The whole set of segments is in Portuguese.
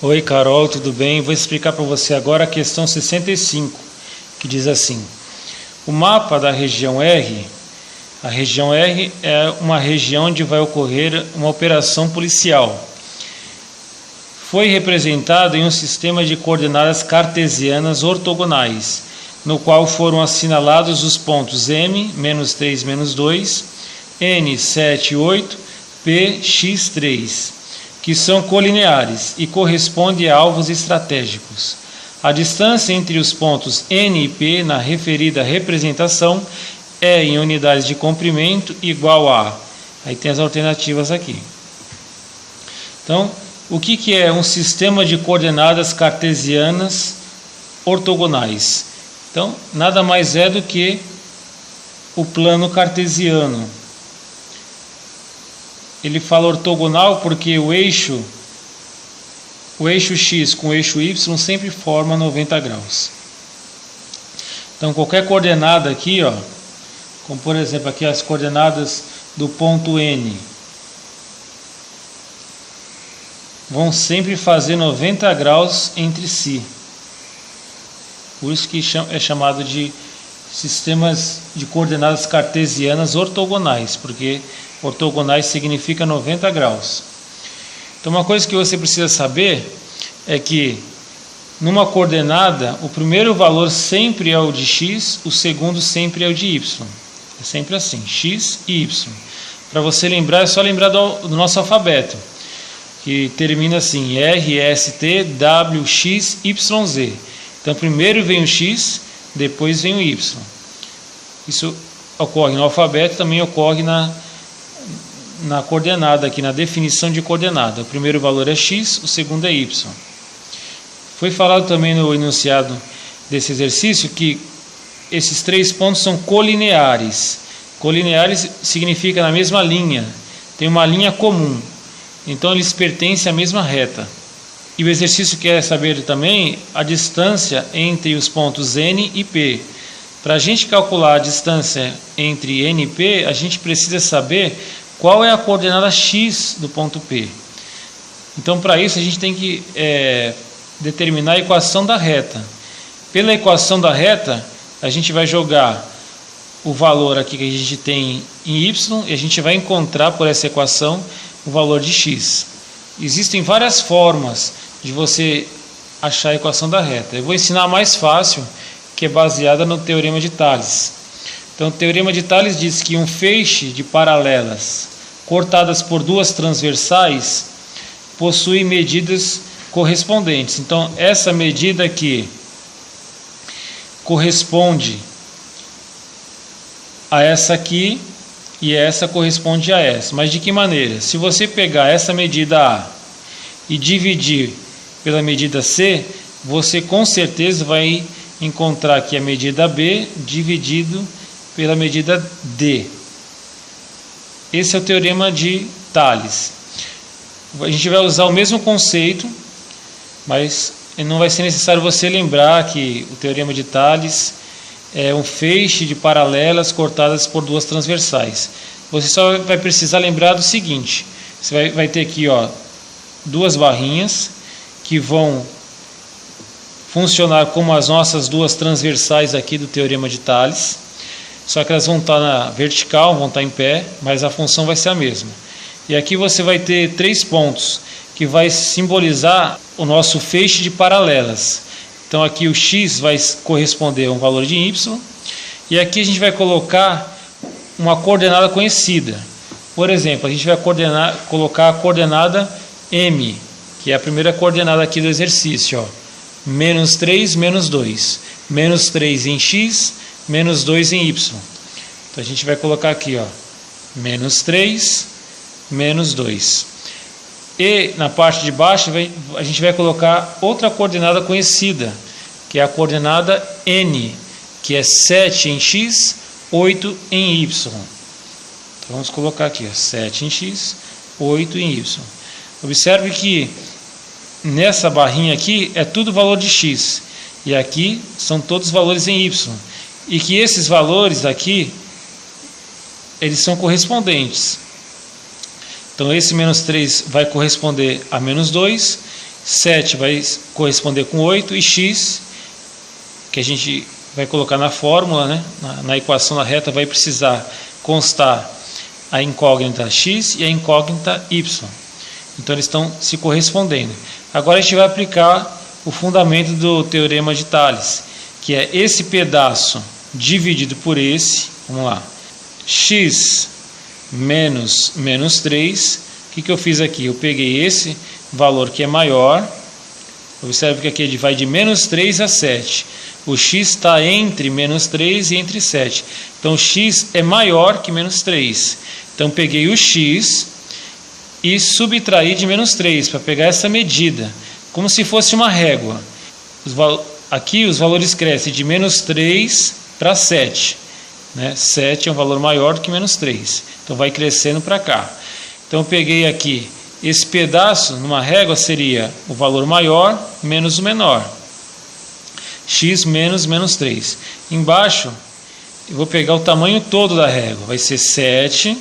Oi Carol, tudo bem? Vou explicar para você agora a questão 65, que diz assim: o mapa da região R, a região R é uma região onde vai ocorrer uma operação policial. Foi representado em um sistema de coordenadas cartesianas ortogonais, no qual foram assinalados os pontos M, -3, -2, N, 7, 8, P, X, 3. Que são colineares e correspondem a alvos estratégicos. A distância entre os pontos N e P na referida representação é, em unidades de comprimento, igual a... Aí tem as alternativas aqui. Então, o que é um sistema de coordenadas cartesianas ortogonais? Então, nada mais é do que o plano cartesiano. Ele fala ortogonal porque o eixo X com o eixo Y sempre forma 90 graus. Então qualquer coordenada aqui, ó, como por exemplo aqui as coordenadas do ponto N, vão sempre fazer 90 graus entre si. Por isso que é chamado de sistemas de coordenadas cartesianas ortogonais, porque ortogonais significa 90 graus. Então uma coisa que você precisa saber é que numa coordenada o primeiro valor sempre é o de x, o segundo sempre é o de y. É sempre assim, x e y. Para você lembrar, é só lembrar do nosso alfabeto, que termina assim, R, S, T, W, X, Y, Z. Então primeiro vem o x, depois vem o y. Isso ocorre no alfabeto, também ocorre na coordenada, aqui na definição de coordenada. O primeiro valor é x, o segundo é y. Foi falado também no enunciado desse exercício que esses três pontos são colineares. Colineares significa na mesma linha, tem uma linha comum, então eles pertencem à mesma reta. E o exercício quer saber também a distância entre os pontos N e P. Para a gente calcular a distância entre N e P, a gente precisa saber qual é a coordenada x do ponto P. Então, para isso, a gente tem que determinar a equação da reta. Pela equação da reta, a gente vai jogar o valor aqui que a gente tem em y e a gente vai encontrar por essa equação o valor de x. Existem várias formas de você achar a equação da reta. Eu vou ensinar a mais fácil, que é baseada no Teorema de Tales. Então, o Teorema de Tales diz que um feixe de paralelas cortadas por duas transversais possui medidas correspondentes. Então, essa medida aqui corresponde a essa aqui e essa corresponde a essa. Mas de que maneira? Se você pegar essa medida A e dividir pela medida C, você com certeza vai encontrar aqui a medida B dividido pela medida D. Esse é o Teorema de Tales. A gente vai usar o mesmo conceito, mas não vai ser necessário você lembrar que o Teorema de Tales é um feixe de paralelas cortadas por duas transversais. Você só vai precisar lembrar do seguinte: você vai ter aqui, ó, duas barrinhas que vão funcionar como as nossas duas transversais aqui do Teorema de Tales, só que elas vão estar na vertical, vão estar em pé, mas a função vai ser a mesma. E aqui você vai ter três pontos que vai simbolizar o nosso feixe de paralelas. Então aqui o x vai corresponder a um valor de y, e aqui a gente vai colocar uma coordenada conhecida. Por exemplo, a gente vai colocar a coordenada m, que é a primeira coordenada aqui do exercício, ó. -3, -2. -3 em x, -2 em y. Então a gente vai colocar aqui, ó, -3, -2. E na parte de baixo a gente vai colocar outra coordenada conhecida, que é a coordenada n, que é 7 em x, 8 em y. Então vamos colocar aqui, ó, 7 em x, 8 em y. Observe que nessa barrinha aqui é tudo valor de x, e aqui são todos valores em y, e que esses valores aqui eles são correspondentes. Então esse -3 vai corresponder a -2 7 vai corresponder com 8 e x, que a gente vai colocar na fórmula, né? Na equação da reta vai precisar constar a incógnita x e a incógnita y. Então eles estão se correspondendo. Agora a gente vai aplicar o fundamento do teorema de Tales, que é esse pedaço dividido por esse, vamos lá, x menos 3, o que eu fiz aqui? Eu peguei esse valor que é maior, observe que aqui vai de menos 3 a 7, o x está entre menos 3 e entre 7, então x é maior que menos 3, então peguei o x e subtraí de menos 3, para pegar essa medida, como se fosse uma régua. Aqui os valores crescem de menos 3 para 7, né? 7 é um valor maior do que menos 3, então vai crescendo para cá. Então eu peguei aqui, esse pedaço numa régua seria o valor maior menos o menor, x menos menos 3. Embaixo eu vou pegar o tamanho todo da régua, vai ser 7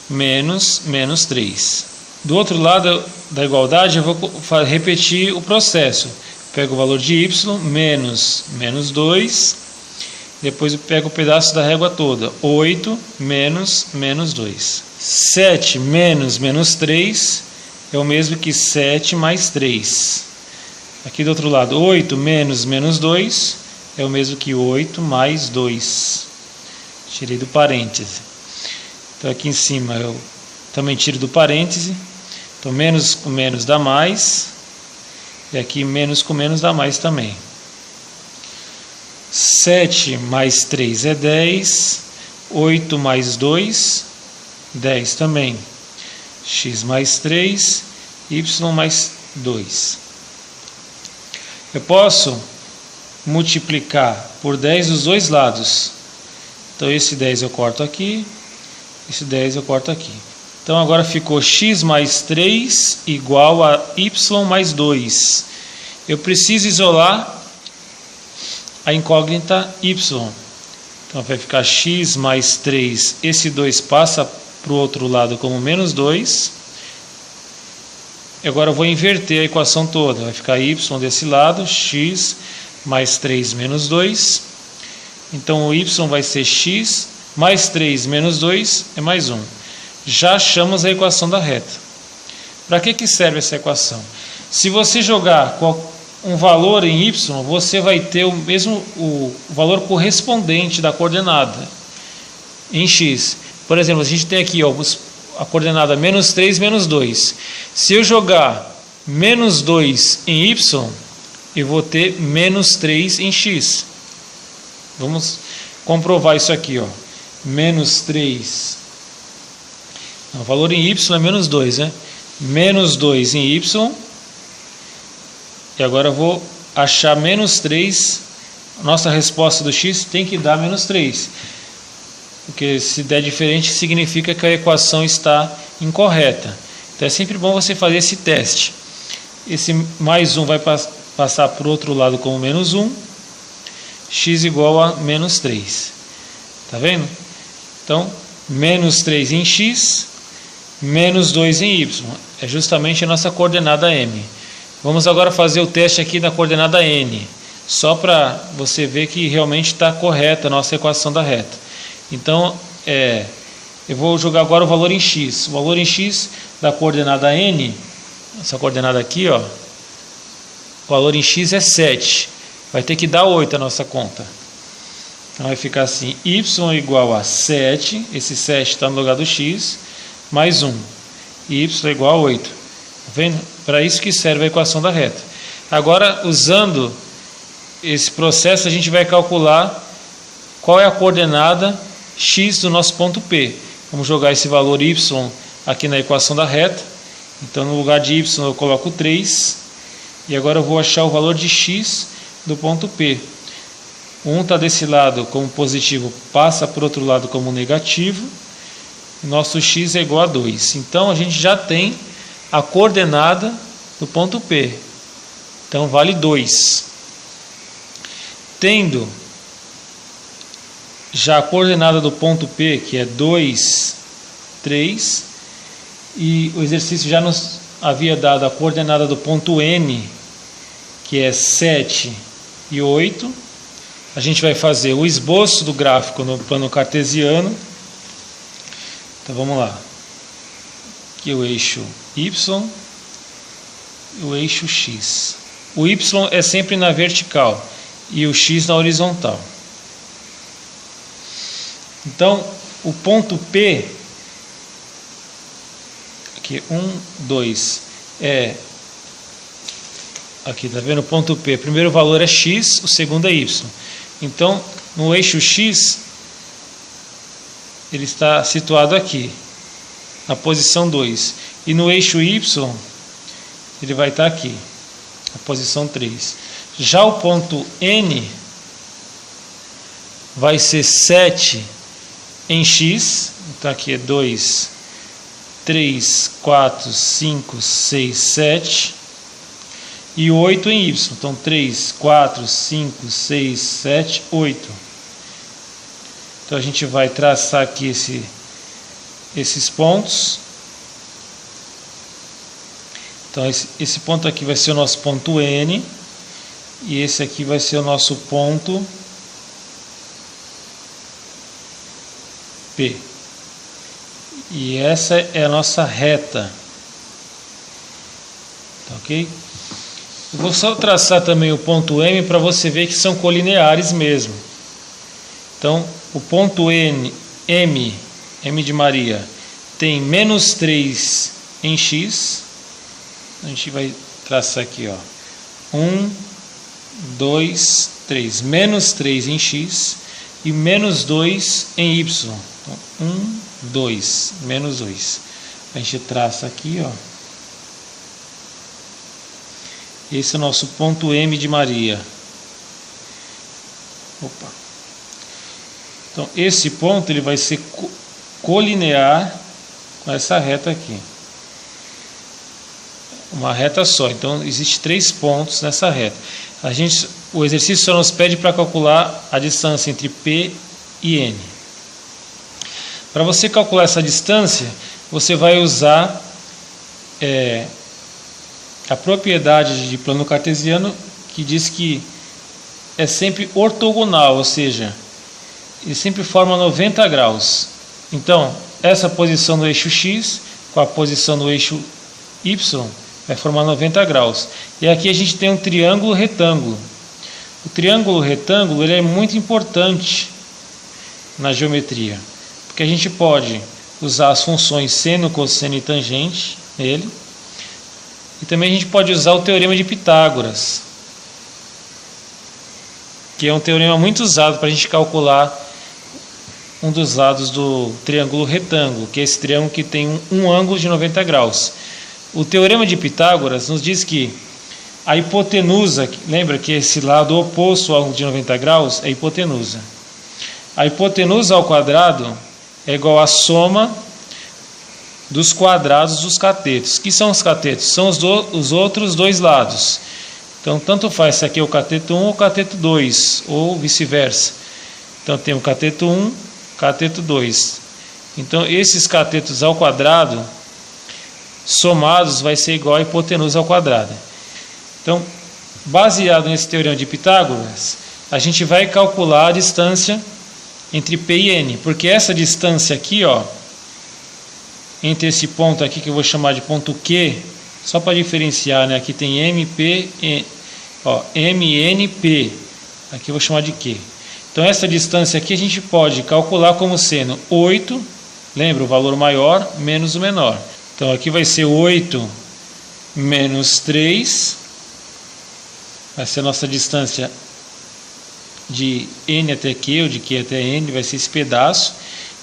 menos menos 3. Do outro lado da igualdade eu vou repetir o processo. Pego o valor de y menos menos 2, depois eu pego o pedaço da régua toda, 8 menos menos 2. 7 menos menos 3 é o mesmo que 7 mais 3. Aqui do outro lado, 8 menos menos 2 é o mesmo que 8 mais 2. Tirei do parêntese. Então aqui em cima eu também tiro do parêntese. Então menos com menos dá mais. E aqui menos com menos dá mais também. 7 mais 3 é 10. 8 mais 2, 10 também. X mais 3, y mais 2. Eu posso multiplicar por 10 os dois lados. Então esse 10 eu corto aqui, esse 10 eu corto aqui. Então agora ficou x mais 3 igual a y mais 2. Eu preciso isolar a incógnita y. Então vai ficar x mais 3, esse 2 passa para o outro lado como menos 2. Agora eu vou inverter a equação toda. Vai ficar y desse lado, x mais 3 menos 2. Então o y vai ser x mais 3 menos 2 é mais 1. Já achamos a equação da reta. Para que serve essa equação? Se você jogar um valor em y, você vai ter o valor correspondente da coordenada em x. Por exemplo, a gente tem aqui a coordenada menos 3, menos 2. Se eu jogar menos 2 em y, eu vou ter menos 3 em x. Vamos comprovar isso aqui. Menos 3. O valor em y é menos 2, né? Menos 2 em y. E agora eu vou achar menos 3. Nossa resposta do x tem que dar menos 3. Porque se der diferente, significa que a equação está incorreta. Então é sempre bom você fazer esse teste. Esse mais 1 vai passar para o outro lado como menos 1. X igual a menos 3. Tá vendo? Então, menos 3 em x, menos 2 em y. É justamente a nossa coordenada m. Vamos agora fazer o teste aqui da coordenada n. Só para você ver que realmente está correta a nossa equação da reta. Então, eu vou jogar agora o valor em x. O valor em x da coordenada n, essa coordenada aqui, o valor em x é 7. Vai ter que dar 8 a nossa conta. Então vai ficar assim, y igual a 7, esse 7 está no lugar do x, mais 1. Y igual a 8. Tá vendo? Para isso que serve a equação da reta. Agora, usando esse processo, a gente vai calcular qual é a coordenada x do nosso ponto P. Vamos jogar esse valor y aqui na equação da reta. Então, no lugar de y eu coloco 3. E agora eu vou achar o valor de x do ponto P. 1 está desse lado como positivo, passa para o outro lado como negativo. Nosso x é igual a 2. Então, a gente já tem a coordenada do ponto P. Então, vale 2. Tendo já a coordenada do ponto P, que é 2, 3, e o exercício já nos havia dado a coordenada do ponto N, que é 7 e 8. A gente vai fazer o esboço do gráfico no plano cartesiano. Então vamos lá. Aqui o eixo Y e o eixo X. O Y é sempre na vertical e o X na horizontal. Então, o ponto P, aqui 1, 2, aqui tá vendo o ponto P, o primeiro valor é X, o segundo é Y. Então, no eixo X, ele está situado aqui, na posição 2. E no eixo Y, ele vai estar aqui, na posição 3. Já o ponto N vai ser 7 em X, então aqui é 2, 3, 4, 5, 6, 7, e 8 em Y, então 3, 4, 5, 6, 7, 8. Então a gente vai traçar aqui esses pontos. Então esse ponto aqui vai ser o nosso ponto N, e esse aqui vai ser o nosso ponto P. E essa é a nossa reta. Tá, ok? Eu vou só traçar também o ponto M para você ver que são colineares mesmo. Então, o ponto M de Maria, tem menos 3 em X. A gente vai traçar aqui, ó. 1, 2, 3. Menos 3 em X e menos 2 em Y. Então, 1, 2, menos 2. A gente traça aqui, ó. Esse é o nosso ponto M de Maria. Opa. Então, esse ponto ele vai ser colinear com essa reta aqui. Uma reta só. Então, existe 3 pontos nessa reta. O exercício só nos pede para calcular a distância entre P e N. Para você calcular essa distância, você vai usar a propriedade de plano cartesiano, que diz que é sempre ortogonal, ou seja, ele sempre forma 90 graus. Então, essa posição do eixo X com a posição do eixo Y vai formar 90 graus. E aqui a gente tem um triângulo retângulo. O triângulo retângulo ele é muito importante na geometria, porque a gente pode usar as funções seno, cosseno e tangente nele. E também a gente pode usar o teorema de Pitágoras, que é um teorema muito usado para a gente calcular um dos lados do triângulo retângulo, que é esse triângulo que tem um ângulo de 90 graus. O teorema de Pitágoras nos diz que a hipotenusa, lembra que esse lado oposto ao ângulo de 90 graus é a hipotenusa. A hipotenusa ao quadrado é igual à soma dos quadrados dos catetos. O que são os catetos? São os outros dois lados. Então, tanto faz se aqui é o cateto 1 ou o cateto 2, ou vice-versa. Então, tem o cateto 1, cateto 2. Então, esses catetos ao quadrado, somados, vai ser igual a hipotenusa ao quadrado. Então, baseado nesse teorema de Pitágoras, a gente vai calcular a distância entre P e N, porque essa distância aqui, ó, entre esse ponto aqui que eu vou chamar de ponto Q, só para diferenciar, né? Aqui tem MP, ó, MNP, aqui eu vou chamar de Q. Então essa distância aqui a gente pode calcular como sendo 8, lembra, o valor maior menos o menor. Então aqui vai ser 8 menos 3, vai ser a nossa distância de N até Q, ou de Q até N, vai ser esse pedaço.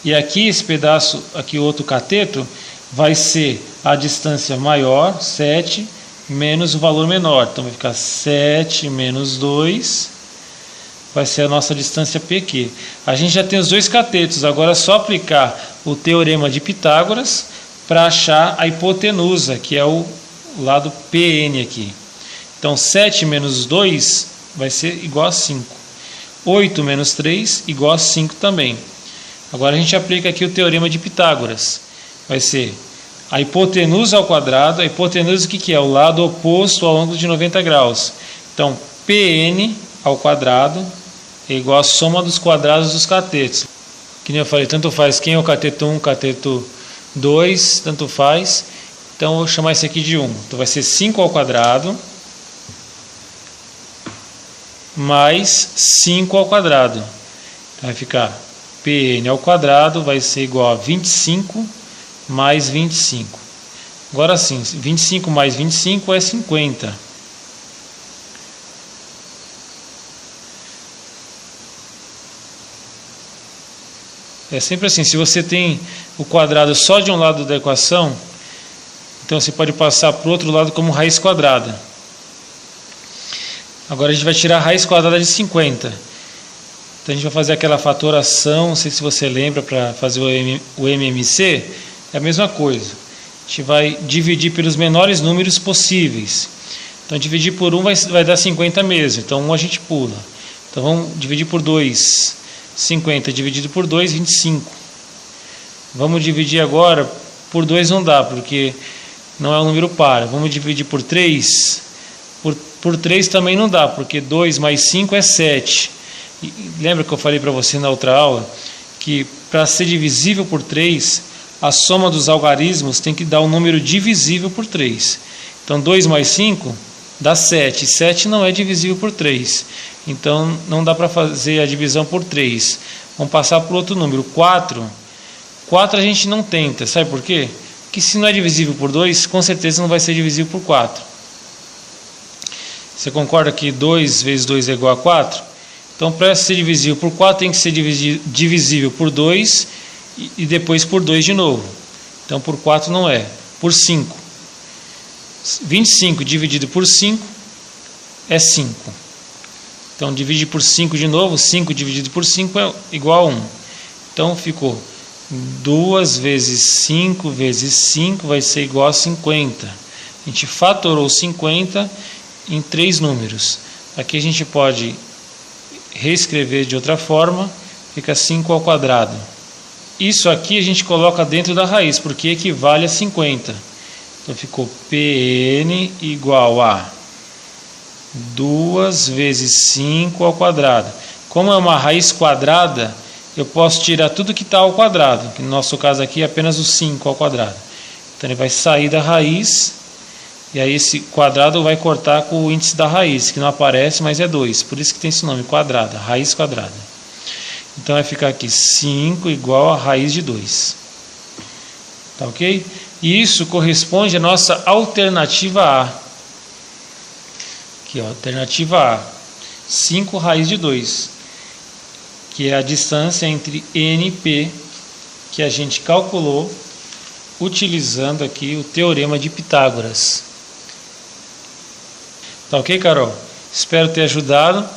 E aqui, esse pedaço, aqui o outro cateto, vai ser a distância maior, 7, menos o valor menor. Então vai ficar 7 menos 2, vai ser a nossa distância PQ. A gente já tem os dois catetos, agora é só aplicar o teorema de Pitágoras para achar a hipotenusa, que é o lado PN aqui. Então 7 menos 2 vai ser igual a 5. 8 menos 3 igual a 5 também. Agora a gente aplica aqui o teorema de Pitágoras. Vai ser a hipotenusa ao quadrado. A hipotenusa o que é? O lado oposto ao ângulo de 90 graus. Então, PN ao quadrado é igual à soma dos quadrados dos catetos. Que nem eu falei, tanto faz quem é o cateto 1, cateto 2, tanto faz. Então, eu vou chamar esse aqui de 1. Então, vai ser 5 ao quadrado mais 5 ao quadrado. Então, vai ficar PN ao quadrado vai ser igual a 25 mais 25. Agora sim, 25 mais 25 é 50. É sempre assim, se você tem o quadrado só de um lado da equação, então você pode passar para o outro lado como raiz quadrada. Agora a gente vai tirar a raiz quadrada de 50. Então a gente vai fazer aquela fatoração, não sei se você lembra, para fazer o MMC, é a mesma coisa. A gente vai dividir pelos menores números possíveis. Então dividir por 1 vai dar 50 mesmo, então 1 a gente pula. Então vamos dividir por 2. 50 dividido por 2, 25. Vamos dividir agora por 2 não dá, porque não é um número par. Vamos dividir por 3. Por 3 também não dá, porque 2 mais 5 é 7. E lembra que eu falei para você na outra aula que para ser divisível por 3, a soma dos algarismos tem que dar um número divisível por 3. Então 2 mais 5 dá 7. 7 não é divisível por 3. Então não dá para fazer a divisão por 3. Vamos passar para o outro número, 4. 4 a gente não tenta, sabe por quê? Porque se não é divisível por 2, com certeza não vai ser divisível por 4. Você concorda que 2 vezes 2 é igual a 4? Então para ser divisível por 4 tem que ser divisível por 2 e depois por 2 de novo. Então por 4 não é, por 5. 25 dividido por 5 é 5. Então, divide por 5 de novo. 5 dividido por 5 é igual a 1. Então, ficou 2 vezes 5 vezes 5 vai ser igual a 50. A gente fatorou 50 em 3 números. Aqui a gente pode reescrever de outra forma. Fica 5 ao quadrado. Isso aqui a gente coloca dentro da raiz, porque equivale a 50. Então, ficou PN igual a 2 vezes 5 ao quadrado. Como é uma raiz quadrada, eu posso tirar tudo que está ao quadrado, que no nosso caso aqui é apenas o 5 ao quadrado. Então ele vai sair da raiz, e aí esse quadrado vai cortar com o índice da raiz, que não aparece, mas é 2. Por isso que tem esse nome, quadrada, raiz quadrada. Então vai ficar aqui 5 igual a raiz de 2. Tá ok? E isso corresponde à nossa alternativa A. Aqui, ó, alternativa A, 5 raiz de 2, que é a distância entre N e P, que a gente calculou utilizando aqui o teorema de Pitágoras. Tá ok, Carol? Espero ter ajudado,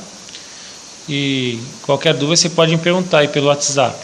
e qualquer dúvida você pode me perguntar aí pelo WhatsApp.